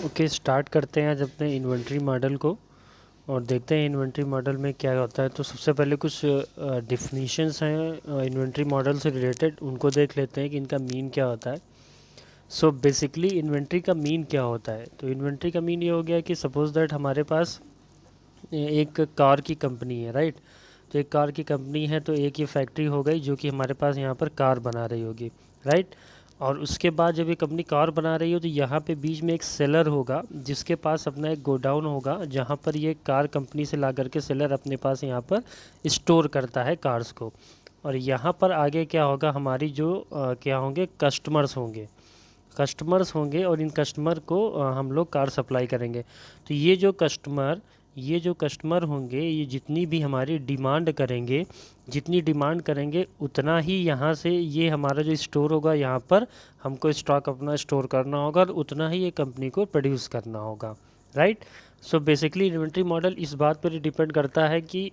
Okay, start करते हैं आज अपने इन्वेंट्री मॉडल को और देखते हैं इन्वेंट्री मॉडल में क्या होता है। तो सबसे पहले कुछ डिफिनीशंस हैं इन्वेंट्री मॉडल से रिलेटेड, उनको देख लेते हैं कि इनका मीन क्या होता है। सो बेसिकली इन्वेंट्री का मीन क्या होता है? तो इन्वेंट्री का मीन ये हो गया कि सपोज दैट हमारे पास एक कार की कंपनी है, राइट। तो एक कार की कंपनी है, तो एक ये फैक्ट्री हो गई जो कि हमारे पास यहाँ पर कार बना रही होगी, राइट। और उसके बाद जब ये कंपनी कार बना रही हो तो यहाँ पे बीच में एक सेलर होगा जिसके पास अपना एक गोडाउन होगा जहाँ पर ये कार कंपनी से ला करके सेलर अपने पास यहाँ पर स्टोर करता है कार्स को। और यहाँ पर आगे क्या होगा, हमारी जो क्या होंगे, कस्टमर्स होंगे और इन कस्टमर को हम लोग कार सप्लाई करेंगे। तो ये जो कस्टमर होंगे, ये जितनी भी हमारी जितनी डिमांड करेंगे उतना ही यहाँ से ये हमारा जो स्टोर होगा यहाँ पर हमको स्टॉक अपना स्टोर करना होगा और उतना ही ये कंपनी को प्रोड्यूस करना होगा, right. So basically inventory model इस बात पर डिपेंड करता है कि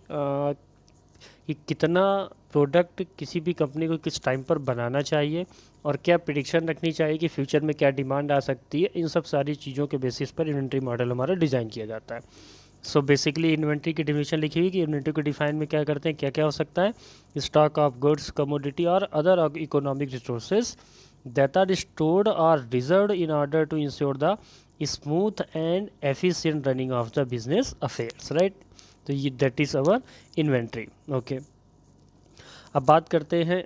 कितना प्रोडक्ट किसी भी कंपनी को किस टाइम पर बनाना चाहिए और क्या प्रिडिक्शन रखनी चाहिए कि फ्यूचर में क्या डिमांड आ सकती है। इन सब सारी चीज़ों के बेसिस पर इन्वेंट्री मॉडल हमारा डिज़ाइन किया जाता है। सो बेसिकली इन्वेंट्री की डिफिनीशन लिखी हुई कि इन्वेंट्री को डिफाइन में क्या करते हैं, क्या क्या हो सकता है। स्टॉक ऑफ गुड्स, कमोडिटी और other economic resources that are stored और reserve in order to ensure the smooth and efficient running of the business affairs, right. तो ये that is our inventory. Okay, अब बात करते हैं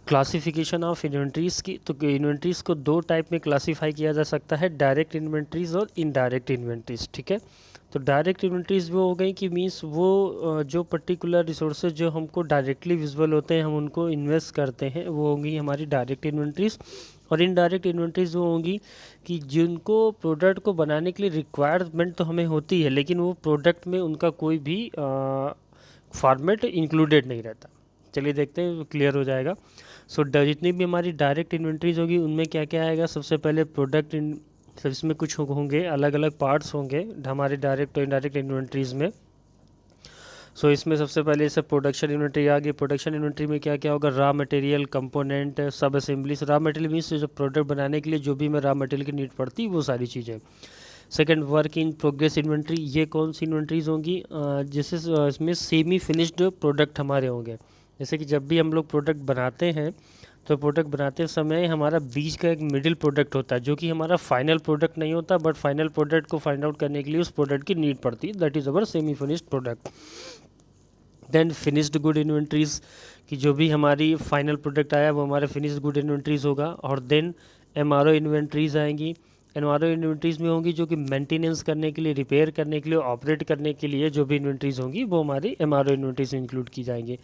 क्लासिफिकेशन ऑफ इन्वेंट्रीज़ की। तो इन्वेंट्रीज़ को दो टाइप में क्लासीफाई किया जा सकता है, डायरेक्ट इन्वेंट्रीज़ और इनडायरेक्ट इन्वेंट्रीज़, ठीक है। तो डायरेक्ट इन्वेंट्रीज़ वो हो गई कि मीन्स वो जो पर्टिकुलर रिसोर्सेज जो हमको डायरेक्टली विजिबल होते हैं, हम उनको इन्वेस्ट करते हैं, वो होंगी हमारी डायरेक्ट इन्वेंट्रीज़। और इनडायरेक्ट इन्वेंट्रीज़ वो होंगी कि जिनको प्रोडक्ट को बनाने के लिए रिक्वायरमेंट तो हमें होती है लेकिन वो प्रोडक्ट में उनका कोई भी फॉर्मेट इंक्लूडेड नहीं रहता। चलिए देखते हैं, क्लियर हो जाएगा। सो जितनी भी हमारी डायरेक्ट इन्वेंट्रीज होगी उनमें क्या क्या आएगा, सबसे पहले प्रोडक्ट इन सब इसमें कुछ होंगे, अलग अलग पार्ट्स होंगे हमारे डायरेक्ट और इनडायरेक्ट इन्वेंट्रीज में। सो इसमें सबसे पहले जैसे प्रोडक्शन इन्वेंट्री आ गई। प्रोडक्शन इन्वेंट्री में क्या क्या होगा, रॉ मटेरियल, कंपोनेंट, सब असेंबलीज। रॉ मटेरियल मीन्स जो प्रोडक्ट बनाने के लिए जो भी हमें रॉ मटेरियल की नीड पड़ती है वो सारी चीज़ें। Second, work in progress inventory. ये कौन सी इन्वेंट्रीज होंगी, जैसे इसमें सेमी फिनिश्ड प्रोडक्ट हमारे होंगे। जैसे कि जब भी हम लोग प्रोडक्ट बनाते हैं तो प्रोडक्ट बनाते समय हमारा बीच का एक मिडिल प्रोडक्ट होता है जो कि हमारा फाइनल प्रोडक्ट नहीं होता, बट फाइनल प्रोडक्ट को फाइंड आउट करने के लिए उस प्रोडक्ट की नीड पड़ती है, that is our semi finished product. Then finished good inventories कि जो भी हमारी फाइनल प्रोडक्ट आया वो हमारा फिनिश्ड गुड इन्वेंट्रीज होगा। और देन एमआरओ इन्वेंट्रीज आएंगी। एमआरओ इन्वेंट्रीज में होंगी जो कि मेंटेनेंस करने के लिए, रिपेयर करने के लिए, ऑपरेट करने के लिए जो भी इन्वेंट्रीज होंगी वो हमारी एमआरओ इन्वेंट्रीज में इंक्लूड की जाएंगी।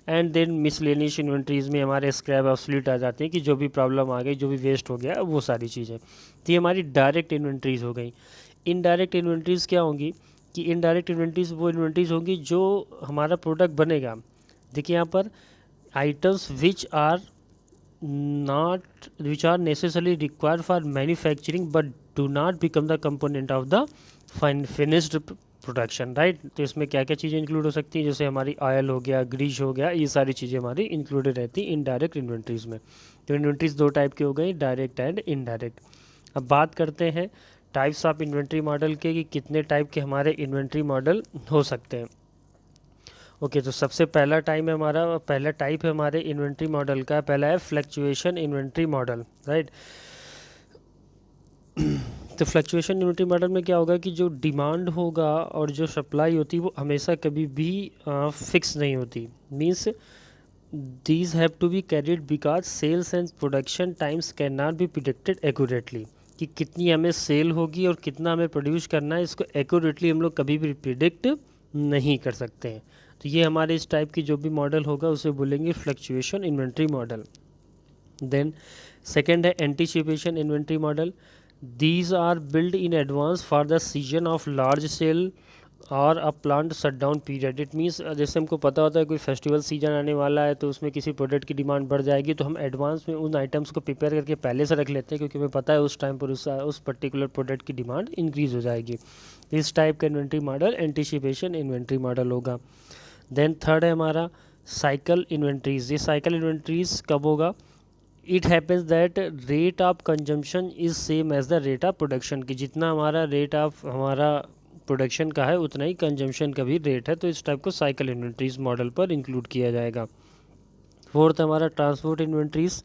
एंड देन मिसलेनियस इन्वेंट्रीज में हमारे स्क्रैप ऑब्सोल्यूट आ जाते हैं कि जो भी प्रॉब्लम आ गई, जो भी वेस्ट हो गया, वो सारी चीज़ें। तो ये हमारी डायरेक्ट इन्वेंट्रीज हो गई। इनडायरेक्ट इन्वेंट्रीज क्या होंगी कि इनडायरेक्ट इन्वेंट्रीज वो इन्वेंट्रीज होंगी जो हमारा प्रोडक्ट बनेगा। देखिए यहाँ पर items which are necessarily required for manufacturing but do not become the component of the finished production, right. तो इसमें क्या क्या चीज़ें इंक्लूड हो सकती हैं, जैसे हमारी ऑयल हो गया, ग्रीस हो गया, ये सारी चीज़ें हमारी इंक्लूडेड रहती हैं इनडायरेक्ट इन्वेंट्रीज में। तो इन्वेंट्रीज दो टाइप की हो गई, डायरेक्ट एंड इनडायरेक्ट। अब बात करते हैं टाइप्स ऑफ इन्वेंट्री मॉडल के कि कितने टाइप के हमारे इन्वेंट्री मॉडल हो सकते हैं। ओके, तो सबसे पहला टाइप है हमारे इन्वेंट्री मॉडल का, पहला है फ्लक्चुएशन इन्वेंट्री मॉडल, राइट। तो फ्लक्चुएशन इन्वेंट्री मॉडल में क्या होगा कि जो डिमांड होगा और जो सप्लाई होती है वो हमेशा कभी भी फिक्स नहीं होती। Means these have to be carried because sales and production times can not be predicted accurately. कि कितनी हमें सेल होगी और कितना हमें प्रोड्यूस करना है, इसको एक्यूरेटली हम लोग कभी भी प्रिडिक्ट नहीं कर सकते हैं। तो ये हमारे इस टाइप की जो भी मॉडल होगा उसे बोलेंगे fluctuation inventory model. Then second है anticipation inventory model. These are build in advance for the season of large sale और a plant shut down period. It means जैसे हमको पता होता है कोई फेस्टिवल सीजन आने वाला है तो उसमें किसी प्रोडक्ट की डिमांड बढ़ जाएगी, तो हम एडवांस में उन आइटम्स को प्रिपेयर करके पहले से रख लेते हैं क्योंकि हमें पता है उस टाइम पर उस पर्टिकुलर प्रोडक्ट की डिमांड इंक्रीज़ हो जाएगी। इस टाइप का inventory model anticipation inventory model होगा। देन थर्ड है हमारा साइकिल इन्वेंट्रीज़। ये साइकिल इन्वेंट्रीज़ कब होगा, it happens that rate of consumption is same as the rate of production, की जितना हमारा रेट ऑफ हमारा प्रोडक्शन का है उतना ही कंजम्पशन का भी रेट है, तो इस टाइप को साइकिल इन्वेंट्रीज मॉडल पर इंक्लूड किया जाएगा। फोर्थ हमारा transport inventories.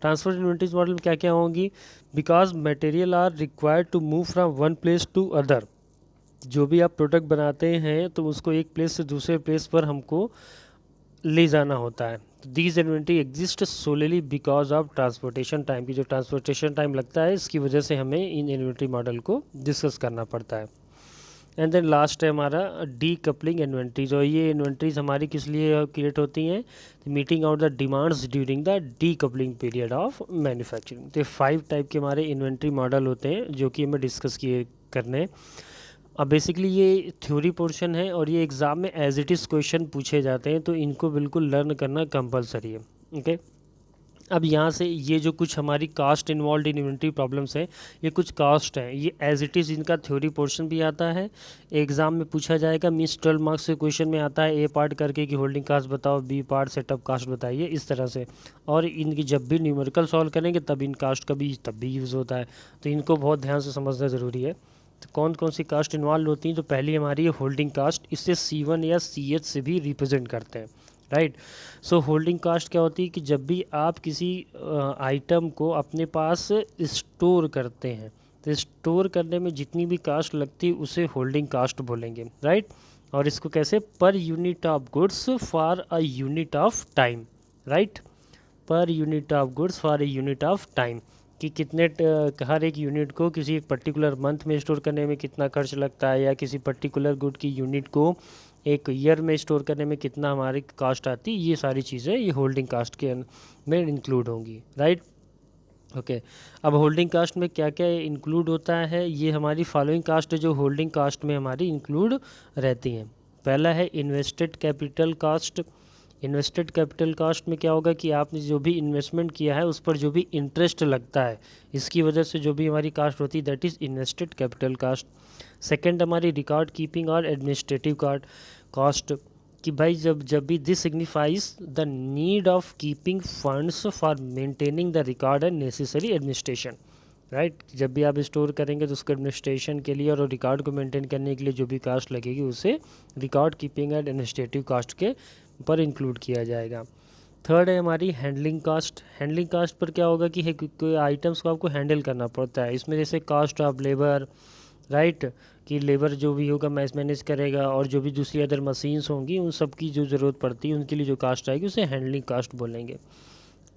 Transport inventories model में क्या क्या होंगी, because material are required to move from one place to other, जो भी आप प्रोडक्ट बनाते हैं तो उसको एक प्लेस से दूसरे प्लेस पर हमको ले जाना होता है। These inventory exist solely because of transportation time, की जो ट्रांसपोर्टेशन टाइम लगता है इसकी वजह से हमें इन इन्वेंट्री मॉडल को डिस्कस करना पड़ता है। एंड देन लास्ट है हमारा डी कपलिंग इन्वेंट्रीज, और ये इन्वेंट्रीज हमारी किस लिए क्रिएट होती हैं, meeting out the demands during the D coupling period of manufacturing. तो 5 टाइप के हमारे इन्वेंट्री मॉडल होते हैं जो कि हमें डिस्कस किए करने। अब बेसिकली ये थ्योरी पोर्शन है और ये एग्ज़ाम में एज इट इज़ क्वेश्चन पूछे जाते हैं, तो इनको बिल्कुल लर्न करना कंपलसरी है। ओके, अब यहाँ से ये जो कुछ हमारी cost involve in inventory problems हैं, ये कुछ कास्ट हैं, ये एज इट इज़ इनका थ्योरी पोर्शन भी आता है, एग्जाम में पूछा जाएगा। मीन्स 12 मार्क्स के क्वेश्चन में आता है ए पार्ट करके कि होल्डिंग कास्ट बताओ, बी पार्ट सेटअप कास्ट बताइए, इस तरह से। और इनकी जब भी न्यूमेरिकल सॉल्व करेंगे तब इन कास्ट का भी तब भी यूज़ होता है, तो इनको बहुत ध्यान से समझना ज़रूरी है। तो कौन कौन सी कास्ट इन्वॉल्व होती हैं, तो पहली हमारी है होल्डिंग कास्ट, इसे C1 या CH से भी रिप्रेजेंट करते हैं, राइट। सो होल्डिंग कास्ट क्या होती है कि जब भी आप किसी आइटम को अपने पास स्टोर करते हैं तो स्टोर करने में जितनी भी कास्ट लगती है उसे होल्डिंग कास्ट बोलेंगे, राइट। और इसको कैसे, per unit of goods for a unit of time, right, per unit of goods for a unit of time, कि कितने हर एक यूनिट को किसी एक पर्टिकुलर मंथ में स्टोर करने में कितना खर्च लगता है, या किसी पर्टिकुलर गुड की यूनिट को एक ईयर में स्टोर करने में कितना हमारी कास्ट आती है, ये सारी चीज़ें ये होल्डिंग कास्ट के में इंक्लूड होंगी, राइट। ओके, अब होल्डिंग कास्ट में क्या क्या इंक्लूड होता है, ये हमारी फॉलोइंग कास्ट जो होल्डिंग कास्ट में हमारी इंक्लूड रहती हैं। पहला है invested capital cost. Invested capital cost में क्या होगा कि आपने जो भी इन्वेस्टमेंट किया है उस पर जो भी इंटरेस्ट लगता है, इसकी वजह से जो भी हमारी कास्ट होती है that is invested capital cost. Second हमारी रिकॉर्ड कीपिंग और एडमिनिस्ट्रेटिव कास्ट, कि भाई जब भी this signifies the need of keeping funds for maintaining the record and necessary administration, right. जब भी आप स्टोर करेंगे तो उसके एडमिनिस्ट्रेशन के लिए और रिकॉर्ड को मेंटेन करने के लिए जो भी कास्ट लगेगी उसे record keeping and administrative cost के पर इंक्लूड किया जाएगा। थर्ड है हमारी हैंडलिंग कास्ट। हैंडलिंग कास्ट पर क्या होगा कि कोई आइटम्स को आपको हैंडल करना पड़ता है, इसमें जैसे कास्ट ऑफ लेबर, राइट, कि लेबर जो भी होगा मैनेज करेगा, और जो भी दूसरी अदर मशीन्स होंगी उन सब की जो ज़रूरत पड़ती है उनके लिए जो कास्ट आएगी उसे हैंडलिंग कास्ट बोलेंगे।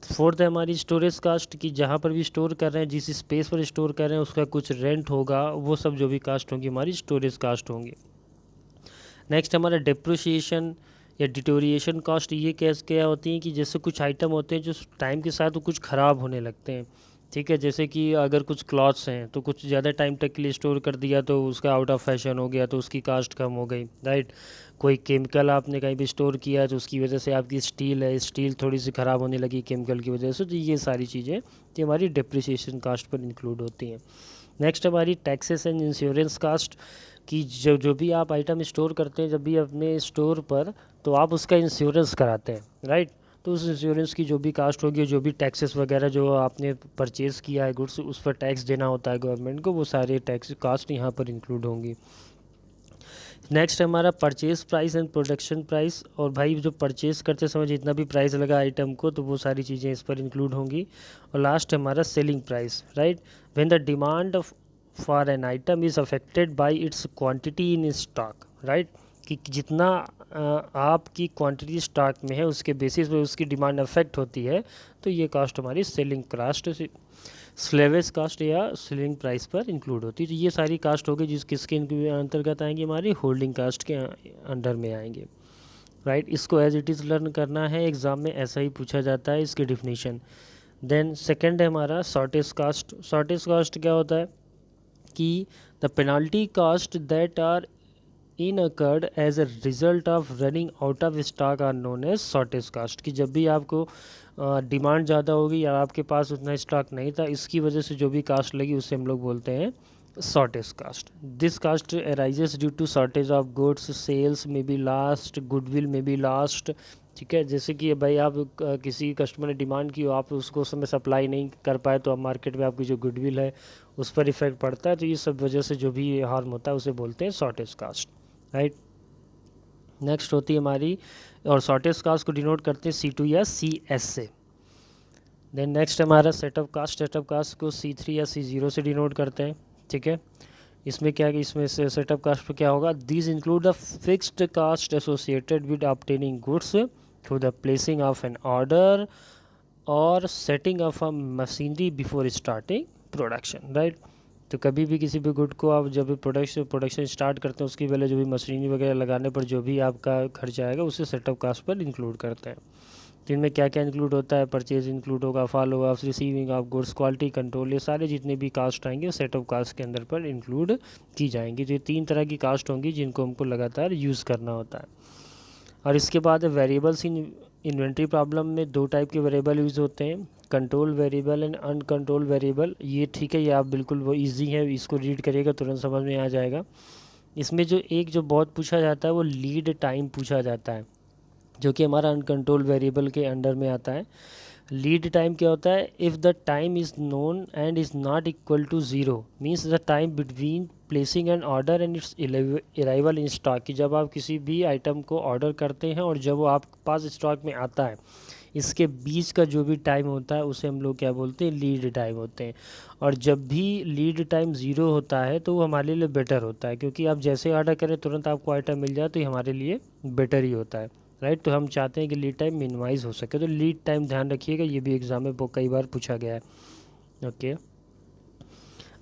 फोर्थ है हमारी स्टोरेज कास्ट, की जहाँ पर भी स्टोर कर रहे हैं, जिस स्पेस पर स्टोर कर रहे हैं उसका कुछ रेंट होगा, वो सब जो भी कास्ट होंगी हमारी स्टोरेज कास्ट होंगी। नेक्स्ट हमारा डिप्रिसिएशन या डिटोरिएशन कास्ट, ये क्या होती है कि जैसे कुछ आइटम होते हैं जो टाइम के साथ वो कुछ ख़राब होने लगते हैं, ठीक है। जैसे कि अगर कुछ क्लॉथ्स हैं तो कुछ ज़्यादा टाइम तक के लिए स्टोर कर दिया तो उसका आउट ऑफ फैशन हो गया तो उसकी कास्ट कम हो गई, राइट। कोई केमिकल आपने कहीं भी स्टोर किया तो उसकी वजह से आपकी स्टील थोड़ी सी ख़राब होने लगी केमिकल की वजह से, तो ये सारी चीज़ें ये हमारी डिप्रिसिएशन कास्ट पर इंक्लूड होती हैं। नेक्स्ट हमारी टैक्सेस एंड इंश्योरेंस कास्ट, कि जो भी आप आइटम स्टोर करते हैं जब भी अपने स्टोर पर, तो आप उसका इंश्योरेंस कराते हैं, राइट। तो उस इंश्योरेंस की जो भी कास्ट होगी, जो भी टैक्सेस वगैरह जो आपने परचेज़ किया है गुड्स उस पर टैक्स देना होता है गवर्नमेंट को, वो सारे टैक्स कास्ट यहाँ पर इंक्लूड होंगी। नेक्स्ट हमारा purchase price and production price, और भाई जो परचेज़ करते समय जितना भी प्राइस लगा आइटम को तो वो सारी चीज़ें इस पर इंक्लूड होंगी। और लास्ट हमारा selling price, right, when the demand for an item is affected by it's quantity in stock, right, कि जितना आपकी क्वांटिटी स्टॉक में है उसके बेसिस पे उसकी डिमांड अफेक्ट होती है, तो ये कास्ट हमारी सेलिंग कास्ट, स्लेवेज कास्ट या सेलिंग प्राइस पर इंक्लूड होती है। तो ये सारी कास्ट होगी जिस किसके अंतर्गत आएंगी, हमारी होल्डिंग कास्ट के अंडर में आएंगे, राइट। इसको एज इट इज़ लर्न करना है, एग्जाम में ऐसा ही पूछा जाता है इसकी डिफिनीशन। देन सेकंड है हमारा शॉर्टेज कास्ट। शॉर्टेज कास्ट क्या होता है कि the penalty cost that are incurred as a result of running out of stock are known as shortage cost, कि जब भी आपको डिमांड ज़्यादा होगी या आपके पास उतना स्टॉक नहीं था, इसकी वजह से जो भी कास्ट लगी उसे हम लोग बोलते हैं shortage cost. This cost arises due to shortage of goods, sales में बी लास्ट, गुडविल में बी लास्ट, ठीक है। जैसे कि भाई आप किसी कस्टमर ने डिमांड की हो, आप उसको उस समय सप्लाई नहीं कर पाए, तो अब मार्केट में आपकी जो गुडविल है उस पर इफेक्ट पड़ता है। तो ये सब वजह से जो भी हार्म होता है उसे बोलते हैं शॉर्टेज कास्ट, राइट। नेक्स्ट होती है हमारी, और शॉर्टेज कास्ट को डिनोट करते हैं C2 या CS से। देन नेक्स्ट हमारा सेटअप कास्ट, सेटअप कास्ट को C3 या C0 से डिनोट करते हैं, ठीक है। इसमें क्या है कि इसमें से सेटअप कास्ट पे क्या होगा, these include the fixed cost associated with obtaining goods through the placing of an order और setting of a machinery before starting production, right. तो कभी भी किसी भी गुड को आप जब भी प्रोडक्शन स्टार्ट करते हैं, उसकी पहले जो भी मशीनरी वगैरह लगाने पर जो भी आपका खर्चा आएगा उसे सेटअप कास्ट पर इंक्लूड करते हैं। तो इनमें क्या क्या इंक्लूड होता है, परचेज इंक्लूड होगा, follow of receiving of goods, quality control, ये सारे जितने भी कास्ट आएंगे वो सेटअप कास्ट के अंदर पर इंक्लूड की जाएंगी। तो ये 3 तरह की कास्ट होंगी जिनको हमको लगातार यूज़ करना होता है। और इसके बाद वेरिएबल्स इन इन्वेंट्री प्रॉब्लम में 2 टाइप के वेरिएबल यूज़ होते हैं, control variable and uncontrol variable. ये ठीक है, ये आप बिल्कुल वो ईजी है, इसको रीड करिएगा तुरंत समझ में आ जाएगा। इसमें जो बहुत पूछा जाता है वो लीड टाइम पूछा जाता है, जो कि हमारा अनकंट्रोल वेरिएबल के अंडर में आता है। लीड टाइम क्या होता है, if the time is known and is not equal to zero, means the time between placing an order and its arrival in stock, कि जब आप किसी भी आइटम को ऑर्डर करते हैं और जब वो आपके पास स्टॉक में आता है, इसके बीच का जो भी टाइम होता है उसे हम लोग क्या बोलते हैं, लीड टाइम होते हैं। और जब भी लीड टाइम ज़ीरो होता है तो वो हमारे लिए बेटर होता है, क्योंकि आप जैसे ऑर्डर करें तुरंत आपको आइटम मिल जाए तो ये हमारे लिए बेटर ही होता है, राइट। तो हम चाहते हैं कि लीड टाइम मिनिमाइज़ हो सके, तो लीड टाइम ध्यान रखिएगा, ये भी एग्ज़ाम में कई बार पूछा गया है, ओके।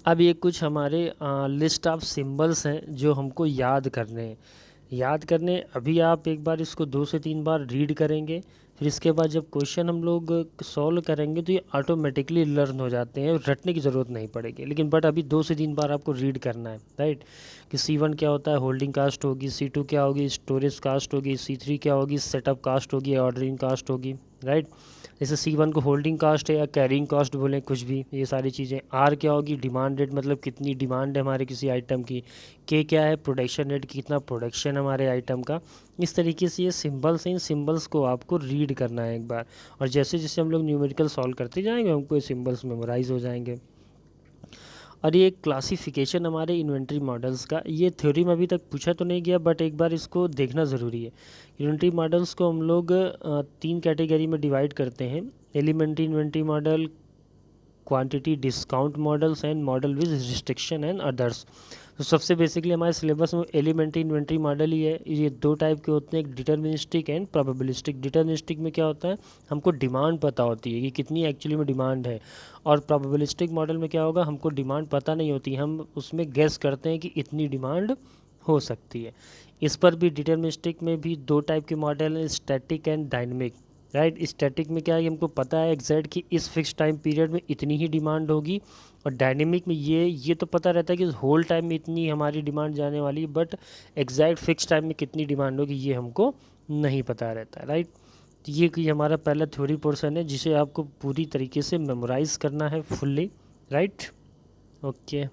अब ये कुछ हमारे लिस्ट ऑफ सिंबल्स हैं जो हमको याद करने हैं। अभी आप एक बार इसको 2 से 3 बार रीड करेंगे, फिर इसके बाद जब क्वेश्चन हम लोग सॉल्व करेंगे तो ये ऑटोमेटिकली लर्न हो जाते हैं, रटने की ज़रूरत नहीं पड़ेगी। लेकिन बट अभी 2 से 3 बार आपको रीड करना है, राइट। कि C1 क्या होता है, होल्डिंग कास्ट होगी, C2 क्या होगी, स्टोरेज कास्ट होगी, C3 क्या होगी, सेटअप कास्ट होगी, ऑर्डरिंग कास्ट होगी, राइट। जैसे C1 को होल्डिंग कास्ट है या कैरिंग कास्ट बोलें, कुछ भी, ये सारी चीज़ें। R क्या होगी, डिमांड रेट, मतलब कितनी डिमांड है हमारे किसी आइटम की। K क्या है, प्रोडक्शन रेट, कितना प्रोडक्शन हमारे आइटम का। इस तरीके से ये सिंबल्स हैं, इन सिंबल्स को आपको रीड करना है एक बार, और जैसे जैसे हम लोग न्यूमेरिकल सॉल्व करते जाएंगे हमको ये सिंबल्स मेमोराइज हो जाएंगे। और ये क्लासिफिकेशन हमारे इन्वेंट्री मॉडल्स का, ये थ्योरी में अभी तक पूछा तो नहीं गया, बट एक बार इसको देखना ज़रूरी है। इन्वेंट्री मॉडल्स को हम लोग 3 कैटेगरी में डिवाइड करते हैं, elementary inventory model, quantity discount models and model with restriction and others. तो सबसे बेसिकली हमारे सिलेबस में एलिमेंट्री इन्वेंट्री मॉडल ही है। ये 2 टाइप के होते हैं, एक डिटर्मिनिस्टिक एंड प्रोबेबिलिस्टिक। डिटर्मिनिस्टिक में क्या होता है, हमको डिमांड पता होती है कि कितनी एक्चुअली में डिमांड है, और प्रोबेबिलिस्टिक मॉडल में क्या होगा, हमको डिमांड पता नहीं होती, हम उसमें गेस करते हैं कि इतनी डिमांड हो सकती है। इस पर भी डिटर्मिनिस्टिक में भी 2 टाइप के मॉडल हैं, static and dynamic, right. Static में क्या है, हमको पता है एग्जैक्ट कि इस फिक्स टाइम पीरियड में इतनी ही डिमांड होगी, और डायनेमिक में ये तो पता रहता है कि होल टाइम में इतनी हमारी डिमांड जाने वाली है, बट एग्जैक्ट फिक्स टाइम में कितनी डिमांड होगी ये हमको नहीं पता रहता है, राइट। तो ये कि हमारा पहला थ्योरी पोर्शन है जिसे आपको पूरी तरीके से मेमोराइज करना है फुल्ली, राइट, ओके।